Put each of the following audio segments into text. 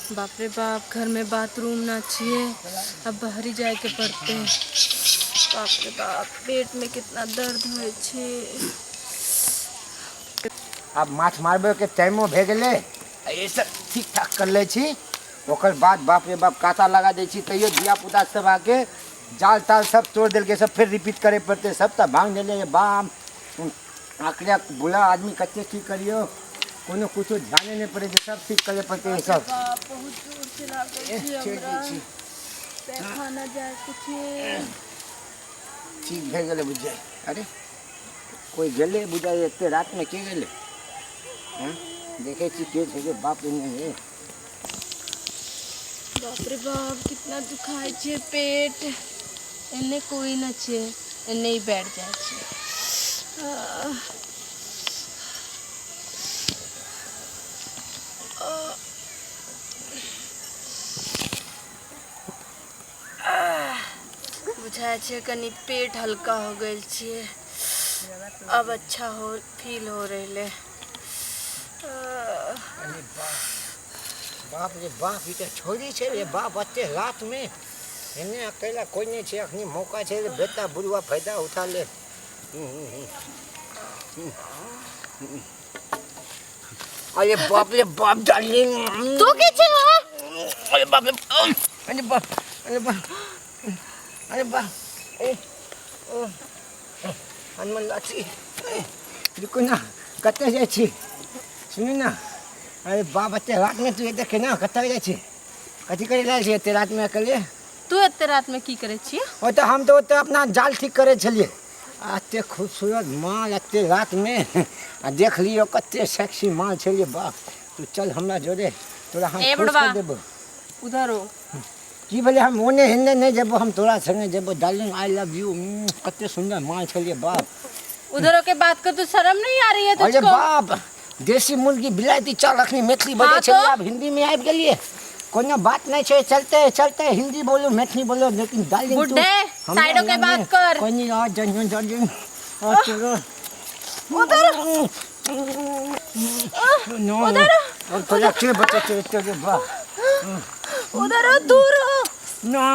बाप रे बाप, घर में बाथरूम ना चाहिए, अब बाहर ही जाए के पड़ते हैं। बाप रे बाप, पेट में कितना दर्द हो छे। अब माछ मारबे के टाइमो भे गेले, ये सब ठीक ठाक कर ले छी। ओकर बाद बाप रे बाप कांटा लगा दै छी, तैयो धिया पुता सब आके जाल ताल सब तोड़ देल के, सब फिर रिपीट करे पड़ते, सब तो भांग देले बाम। आखिर बुला आदमी कच्चे ठीक करियो, कोनो कुछ ध्यान नहीं पड़े, सब ठीक करे पड़ते है सब। बहुत जोर से लागल छी हमरा, पैखाना जाए के ठीक भे गेले बुझाई। अरे कोई गेले बुझाई, एते रात में के गेले? देखे छी के छे बाप रे नहीं। बाप रे बाप, कितना दुखाय छे पेट। एने कोई न छे, एने ही बैठ जाए छे। बुझाय छे कनी पेट हल्का हो गइल छे, अब अच्छा हो फील हो रहे। बाप रे बाप, ये तो छोरी छे रे बाप, अत्ते रात में इन्हें अकेला कोई नहीं छे, अखनी मौका छे रे बेटा बुढ़वा फायदा उठा ले। अरे बाप रे बाप डार्लिंग, तू के छे हो? अरे बाप रे, अरे बाप, अरे बाप, अरे बाप, हनुमान लाठी, रुको ना, कते जाय छी, सुनी ना। अरे बाप, अत्ते रात में तू ये देखे ना कते जाय छी, कथी करे लाय छी एते रात में अकेले? तू एते रात में की करे छी? ओ तो हम तो अपना जाल ठीक करे छलिए, अत्ते खूबसूरत माल अत्ते रात में आ देख लियो कत्ते सेक्सी माल छलिए बाप। तू चल हमरा जोरे, तोरा हम खुश कर देबो। उधर हो की बोले, हम ओने हिन्ने नहीं जेबो, हम तोरा संगे जेबो। डार्लिंग आई लव यू, कत्ते सुंदर माल छलिए बाप। उधर के बात कर, तू शर्म नहीं आ रही है तुझको? अरे बाप, देसी मुर्गी बिलायती चाल रखनी, मैथिली बोले छलिए, अब हिंदी में आबि गेलिए। कोनो बात नहीं छे, चलते चलते हिंदी बोलो मैथिली बोलो, लेकिन डार्लिंग तू साइडों के बात कर। कोई नहीं आ जन डार्लिंग, आ चलो उधर नो उधर, और तो लक्ष्य बच्चे तेरे बाप, उधर हो, दूर हो ना।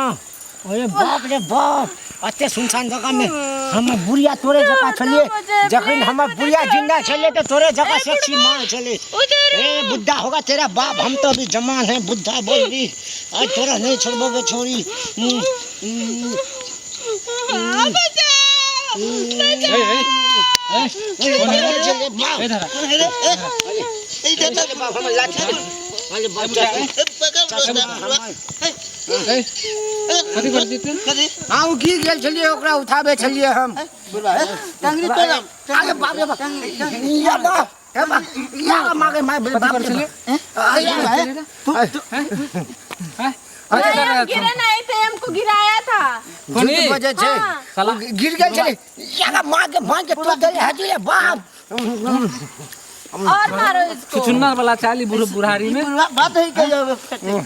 अरे बाप रे बाप, अत्ते सुनसान जगह में हम बुढ़िया तोरे जगह छलिए, जखन हम बुढ़िया जिंदा छले तो तोरे जगह सेक्सी माल छले। ए बुद्धा होगा तेरा बाप, हम तो अभी जवान है, बुद्धा बोल रही, आज तोरा नहीं छोड़बो छोरी। हाँ गिर गेल छलिए, ओकरा उठाबे छलिए हम। टांगरी तो अरे बाप रे बाप, या बाप, या मागे मार बाप रे। गिरे नहीं थे, हमको गिराया था। झूठ बजे छे, गिर गेल छले, या मार के तो दे हजी बाप। और मारो इसको। चुन्नर वाला चाली बुढ़ारी में बात है क्या?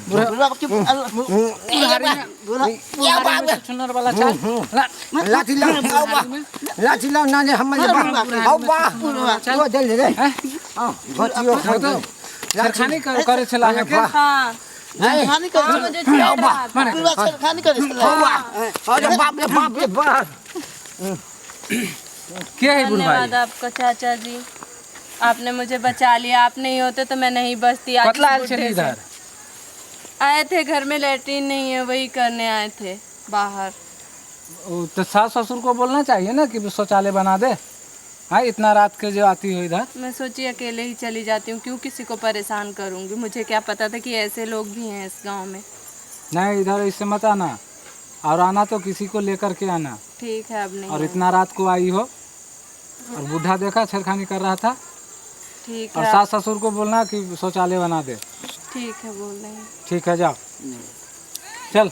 बुढ़ा की बुढ़ारी में या बाप, चुन्नर वाला चाल लाठी लाओ ना ने हम आओ बा तो दे ले रे। हां भतियो खा सरखानी करे छला है के। हां खानी कर मुझे चिढ़ा माने खानी कर अरे बाप रे बाप, क्या है बुढ़ारी? धन्यवाद आपका चाचा जी, आपने मुझे बचा लिया। आप नहीं होते तो मैं नहीं बचती। पतला आयल छली इधर आए थे, घर में लेटरिन नहीं है, वही करने आए थे बाहर। तो सास ससुर को बोलना चाहिए ना कि शौचालय बना दे। हाँ, इतना रात के जो आती हो इधर। मैं सोची अकेले ही चली जाती हूँ, क्यों किसी को परेशान करूँगी। मुझे क्या पता था कि ऐसे लोग भी हैं इस गांव में। नहीं, इधर इससे मत आना, और आना तो किसी को लेकर के आना। ठीक है, अब नहीं। और इतना रात को आई हो, और बूढ़ा देखा छेड़खानी कर रहा था। ठीक और है, सास ससुर को बोलना कि शौचालय बना दे। ठीक है, बोल रहे हैं। ठीक है, जाओ चल।